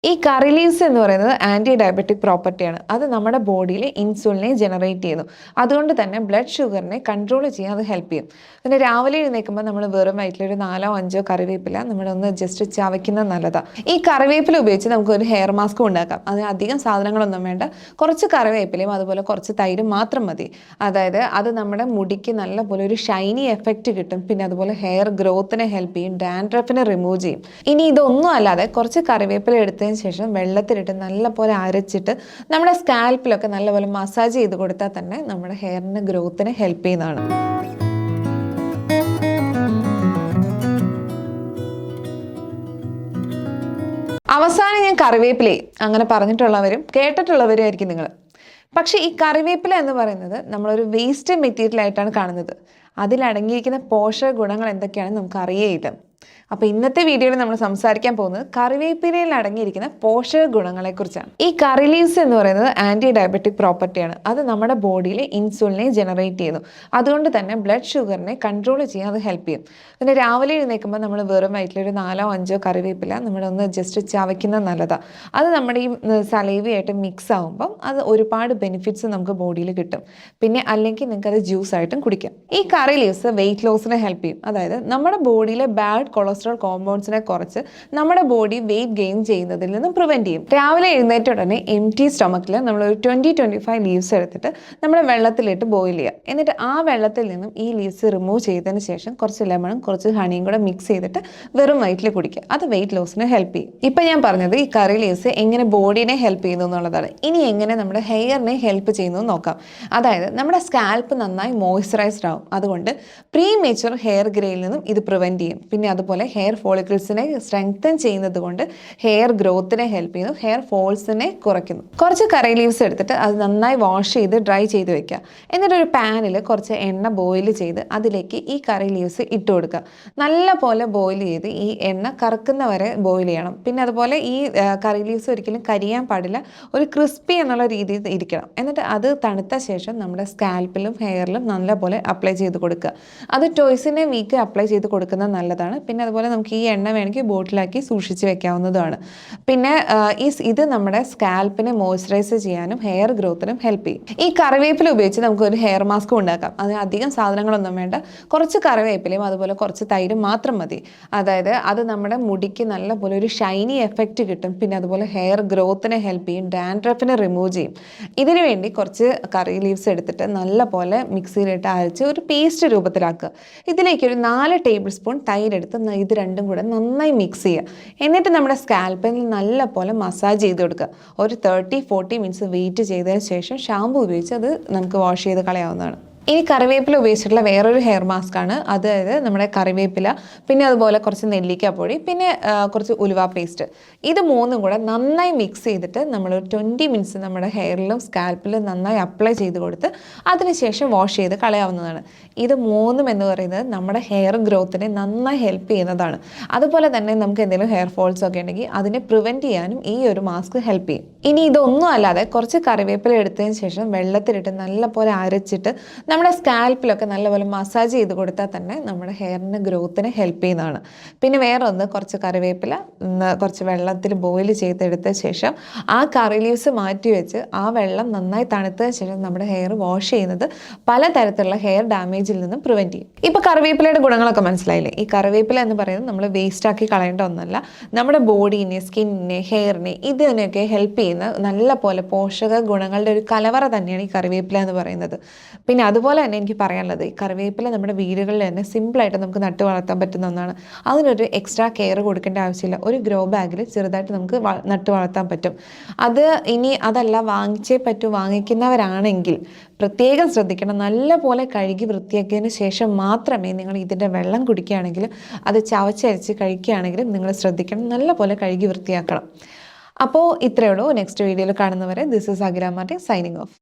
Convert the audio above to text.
ഈ കറി ലീവ്സ് എന്ന് പറയുന്നത് ആൻറ്റി ഡയബറ്റിക് പ്രോപ്പർട്ടിയാണ്. അത് നമ്മുടെ ബോഡിയിൽ ഇൻസുലിനെ ജനറേറ്റ് ചെയ്യുന്നു. അതുകൊണ്ട് തന്നെ ബ്ലഡ് ഷുഗറിനെ കൺട്രോൾ ചെയ്യാൻ അത് ഹെൽപ്പ് ചെയ്യും. പിന്നെ രാവിലെ എഴുന്നേൽക്കുമ്പോൾ നമ്മൾ വെറും വയറ്റിൽ ഒരു 4-5 കറിവേപ്പില നമ്മളൊന്ന് ജസ്റ്റ് ചവയ്ക്കുന്നത് നല്ലതാണ്. ഈ കറിവേപ്പില ഉപയോഗിച്ച് നമുക്കൊരു ഹെയർ മാസ്ക് ഉണ്ടാക്കാം. അതിന് അധികം സാധനങ്ങളൊന്നും വേണ്ട. കുറച്ച് കറിവേപ്പിലയും അതുപോലെ കുറച്ച് തൈരും മാത്രം മതി. അതായത് അത് നമ്മുടെ മുടിക്ക് നല്ലപോലെ ഒരു ഷൈനി എഫക്റ്റ് കിട്ടും. പിന്നെ അതുപോലെ ഹെയർ ഗ്രോത്തിനെ ഹെൽപ്പ് ചെയ്യും, ഡാൻഡ്രഫിനെ റിമൂവ് ചെയ്യും. ഇനി ഇതൊന്നും അല്ലാതെ കുറച്ച് കറിവേപ്പില എടുത്ത് ശേഷം വെള്ളത്തിലിട്ട് നല്ലപോലെ അരച്ചിട്ട് നമ്മുടെ സ്കാൽപ്പിലൊക്കെ നല്ലപോലെ മസാജ് ചെയ്ത് കൊടുത്താൽ തന്നെ നമ്മുടെ ഹെയറിന്റെ ഗ്രോത്തിനെ ഹെൽപ്പ് ചെയ്യുന്നതാണ്. അവസാനം ഞാൻ കറിവേപ്പിലേ അങ്ങനെ പറഞ്ഞിട്ടുള്ളവരും കേട്ടിട്ടുള്ളവരും ആയിരിക്കും നിങ്ങൾ. പക്ഷെ ഈ കറിവേപ്പില എന്ന് പറയുന്നത് നമ്മളൊരു വേസ്റ്റ് മെറ്റീരിയൽ ആയിട്ടാണ് കാണുന്നത്. അതിലടങ്ങിയിരിക്കുന്ന പോഷക ഗുണങ്ങൾ എന്തൊക്കെയാണെന്ന് നമുക്ക് അറിയേയില്ല. അപ്പോൾ ഇന്നത്തെ വീഡിയോയിൽ നമ്മൾ സംസാരിക്കാൻ പോകുന്നത് കറിവേപ്പിലയിൽ അടങ്ങിയിരിക്കുന്ന പോഷക ഗുണങ്ങളെക്കുറിച്ചാണ്. ഈ കറി ലീവ്സ് എന്ന് പറയുന്നത് ആൻറ്റി ഡയബറ്റിക് പ്രോപ്പർട്ടിയാണ്. അത് നമ്മുടെ ബോഡിയിൽ ഇൻസുലിനെ ജനറേറ്റ് ചെയ്യുന്നു. അതുകൊണ്ട് തന്നെ ബ്ലഡ് ഷുഗറിനെ കൺട്രോൾ ചെയ്യാൻ അത് ഹെൽപ്പ് ചെയ്യും. പിന്നെ രാവിലെ എഴുന്നേൽക്കുമ്പോൾ നമ്മൾ വെറും വയറ്റിൽ ഒരു 4-5 കറിവേപ്പില നമ്മളൊന്ന് ജസ്റ്റ് ചവയ്ക്കുന്നത് നല്ലതാണ്. അത് നമ്മുടെ ഈ സലൈവയായിട്ട് മിക്സ് ആകുമ്പം അത് ഒരുപാട് ബെനിഫിറ്റ്സ് നമുക്ക് ബോഡിയിൽ കിട്ടും. പിന്നെ അല്ലെങ്കിൽ നിങ്ങൾക്ക് അത് ജ്യൂസ് ആയിട്ടും കുടിക്കാം. ഈ കറി ലീവ്സ് വെയിറ്റ് ലോസിനെ ഹെൽപ്പ് ചെയ്യും. അതായത് നമ്മുടെ ബോഡിയിലെ ബാഡ് കൊളസ്ട്രോൾ കോമ്പൗണ്ട്സിനെ കുറച്ച് നമ്മുടെ ബോഡി വെയിറ്റ് ഗെയിൻ ചെയ്യുന്നതിൽ നിന്നും പ്രിവെന്റ് ചെയ്യും. രാവിലെ എഴുന്നേറ്റ ഉടനെ എംപ്റ്റി സ്റ്റൊമക്കിൽ നമ്മൾ ഒരു 20-25 ലീവ്സ് എടുത്തിട്ട് നമ്മൾ വെള്ളത്തിലിട്ട് ബോയിൽ ചെയ്യുക. എന്നിട്ട് ആ വെള്ളത്തിൽ നിന്നും ഈ ലീവ്സ് റിമൂവ് ചെയ്തതിന് ശേഷം കുറച്ച് ലെമണും കുറച്ച് ഹണിയും കൂടെ മിക്സ് ചെയ്തിട്ട് വെറും വയറ്റിൽ കുടിക്കുക. അത് വെയിറ്റ് ലോസിന് ഹെൽപ്പ് ചെയ്യും. ഇപ്പം ഞാൻ പറഞ്ഞത് ഈ കറി ലീവ്സ് എങ്ങനെ ബോഡീനെ ഹെൽപ്പ് ചെയ്യുന്നു എന്നുള്ളതാണ്. ഇനി എങ്ങനെ നമ്മുടെ ഹെയറിനെ ഹെൽപ്പ് ചെയ്യുന്നു നോക്കാം. അതായത് നമ്മുടെ സ്കാൽപ്പ് നന്നായി മോയ്സ്ചറൈസ്ഡ് ആവും. അതുകൊണ്ട് പ്രീ മേച്ചർ ഹെയർ ഗ്രേയിൽ നിന്നും ഇത് പ്രിവെന്റ് ചെയ്യും. പിന്നെ അതുപോലെ ഹെയർ ഫോളിക്കിൾസിനെ സ്ട്രെങ്തൻ ചെയ്യുന്നത് കൊണ്ട് ഹെയർ ഗ്രോത്തിനെ ഹെൽപ്പ് ചെയ്യുന്നു, ഹെയർ ഫോൾസിനെ കുറയ്ക്കുന്നു. കുറച്ച് കറി ലീവ്സ് എടുത്തിട്ട് അത് നന്നായി വാഷ് ചെയ്ത് ഡ്രൈ ചെയ്ത് വെക്കുക. എന്നിട്ട് ഒരു പാനിൽ കുറച്ച് എണ്ണ ബോയിൽ ചെയ്ത് അതിലേക്ക് ഈ കറി ലീവ്സ് ഇട്ട് കൊടുക്കുക. നല്ല പോലെ ബോയിൽ ചെയ്ത് ഈ എണ്ണ കറക്കുന്ന വരെ ബോയിൽ ചെയ്യണം. പിന്നെ അതുപോലെ ഈ കറി ലീവ്സ് ഒരിക്കലും കരിയാൻ പാടില്ല, ഒരു ക്രിസ്പി എന്നുള്ള രീതിയിൽ ഇരിക്കണം. എന്നിട്ട് അത് തണുത്ത ശേഷം നമ്മുടെ സ്കാൽപ്പിലും ഹെയറിലും നല്ലപോലെ അപ്ലൈ ചെയ്ത് കൊടുക്കുക. അത് ടോയ്സിനെ വീക്ക് അപ്ലൈ ചെയ്ത് കൊടുക്കുന്നത് നല്ലതാണ്. പിന്നെ അതുപോലെ നമുക്ക് ഈ എണ്ണ വേണമെങ്കിൽ ബോട്ടിലാക്കി സൂക്ഷിച്ച് വെക്കാവുന്നതാണ്. പിന്നെ ഇത് നമ്മുടെ സ്കാൽപ്പിനെ മോയ്സ്ചറൈസ് ചെയ്യാനും ഹെയർ ഗ്രോത്തിനും ഹെൽപ്പ് ചെയ്യും. ഈ കറിവേപ്പില ഉപയോഗിച്ച് നമുക്ക് ഒരു ഹെയർ മാസ്ക് ഉണ്ടാക്കാം. അതിന് അധികം സാധനങ്ങളൊന്നും വേണ്ട. കുറച്ച് കറിവേപ്പിലയും അതുപോലെ കുറച്ച് തൈരും മാത്രം മതി. അതായത് അത് നമ്മുടെ മുടിക്ക് നല്ലപോലെ ഒരു ഷൈനി എഫക്റ്റ് കിട്ടും. പിന്നെ അതുപോലെ ഹെയർ ഗ്രോത്തിനെ ഹെൽപ്പ് ചെയ്യും, ഡാൻഡ്രഫിനെ റിമൂവ് ചെയ്യും. ഇതിനു വേണ്ടി കുറച്ച് കറി ലീവ്സ് എടുത്തിട്ട് നല്ലപോലെ മിക്സിയിലിട്ട് അരച്ച് ഒരു പേസ്റ്റ് രൂപത്തിലാക്കുക. ഇതിലേക്ക് ഒരു 4 ടേബിൾ സ്പൂൺ തൈരെടുത്ത് ഇത് രണ്ടും കൂടെ നന്നായി മിക്സ് ചെയ്യുക. എന്നിട്ട് നമ്മുടെ സ്കാൽപ്പിൽ നല്ല പോലെ മസാജ് ചെയ്ത് കൊടുക്കുക. ഒരു 30-40 മിനിറ്റ്സ് വെയിറ്റ് ചെയ്തതിന് ശേഷം ഷാമ്പു ഉപയോഗിച്ച് അത് നമുക്ക് വാഷ് ചെയ്ത് കളയാവുന്നതാണ്. ഇനി കറിവേപ്പില ഉപയോഗിച്ചിട്ടുള്ള വേറൊരു ഹെയർ മാസ്ക് ആണ്. അതായത് നമ്മുടെ കറിവേപ്പില, പിന്നെ അതുപോലെ കുറച്ച് നെല്ലിക്കാപ്പൊടി, പിന്നെ കുറച്ച് ഉലുവ പേസ്റ്റ്, ഇത് മൂന്നും കൂടെ നന്നായി മിക്സ് ചെയ്തിട്ട് നമ്മൾ 20 മിനിറ്റ്സ് നമ്മുടെ ഹെയറിലും സ്കാൽപ്പിലും നന്നായി അപ്ലൈ ചെയ്ത് കൊടുത്ത് അതിനുശേഷം വാഷ് ചെയ്ത് കളയാവുന്നതാണ്. ഇത് മൂന്നും എന്ന് പറയുന്നത് നമ്മുടെ ഹെയർ ഗ്രോത്തിനെ നന്നായി ഹെൽപ്പ് ചെയ്യുന്നതാണ്. അതുപോലെ തന്നെ നമുക്ക് എന്തെങ്കിലും ഹെയർ ഫോൾസ് ഒക്കെ ഉണ്ടെങ്കിൽ അതിനെ പ്രിവെൻറ്റ് ചെയ്യാനും ഈ ഒരു മാസ്ക് ഹെൽപ്പ് ചെയ്യും. ഇനി ഇതൊന്നും അല്ലാതെ കുറച്ച് കറിവേപ്പില എടുത്തതിന് ശേഷം വെള്ളത്തിലിട്ട് നല്ലപോലെ അരച്ചിട്ട് നമ്മുടെ സ്കാൽപ്പിലൊക്കെ നല്ലപോലെ മസാജ് ചെയ്ത് കൊടുത്താൽ തന്നെ നമ്മുടെ ഹെയറിൻ്റെ ഗ്രോത്തിനെ ഹെൽപ്പ് ചെയ്യുന്നതാണ്. പിന്നെ വേറെ ഒന്ന്, കുറച്ച് കറിവേപ്പില കുറച്ച് വെള്ളത്തിൽ ബോയിൽ ചെയ്തെടുത്ത ശേഷം ആ കറി ലീവ്സ് മാറ്റി വെച്ച് ആ വെള്ളം നന്നായി തണുത്തതിന് ശേഷം നമ്മുടെ ഹെയർ വാഷ് ചെയ്യുന്നത് പലതരത്തിലുള്ള ഹെയർ ഡാമേജിൽ നിന്നും പ്രിവെൻറ്റ് ചെയ്യും. ഇപ്പോൾ കറിവേപ്പിലയുടെ ഗുണങ്ങളൊക്കെ മനസ്സിലായില്ലേ? ഈ കറിവേപ്പില എന്ന് പറയുന്നത് നമ്മൾ വേസ്റ്റാക്കി കളയേണ്ട ഒന്നല്ല. നമ്മുടെ ബോഡീനെ, സ്കിന്നിനെ, ഹെയറിനെ ഇതിനൊക്കെ ഹെൽപ്പ് ചെയ്യുന്ന നല്ല പോലെ പോഷക ഗുണങ്ങളുടെ ഒരു കലവറ തന്നെയാണ് ഈ കറിവേപ്പില എന്ന് പറയുന്നത്. പിന്നെ അതുപോലെ തന്നെ എനിക്ക് പറയാനുള്ളത്, ഈ കറിവേപ്പില നമ്മുടെ വീടുകളിൽ തന്നെ സിമ്പിളായിട്ട് നമുക്ക് നട്ടു വളർത്താൻ പറ്റുന്ന ഒന്നാണ്. അതിനൊരു എക്സ്ട്രാ കെയർ കൊടുക്കേണ്ട ആവശ്യമില്ല. ഒരു ഗ്രോ ബാഗിൽ ചെറുതായിട്ട് നമുക്ക് നട്ടു വളർത്താൻ പറ്റും. അത് ഇനി അതല്ല വാങ്ങിച്ചേ പറ്റൂ, വാങ്ങിക്കുന്നവരാണെങ്കിൽ പ്രത്യേകം ശ്രദ്ധിക്കണം. നല്ല പോലെ കഴുകി വൃത്തിയാക്കിയതിന് ശേഷം മാത്രമേ നിങ്ങൾ ഇതിൻ്റെ വെള്ളം കുടിക്കുകയാണെങ്കിലും അത് ചവച്ചരച്ച് കഴിക്കുകയാണെങ്കിലും നിങ്ങൾ ശ്രദ്ധിക്കണം. നല്ല പോലെ കഴുകി വൃത്തിയാക്കണം. അപ്പോൾ ഇത്രയേ ഉള്ളൂ. നെക്സ്റ്റ് വീഡിയോയിൽ കാണുന്നവരെ this is Akhila Martin signing off.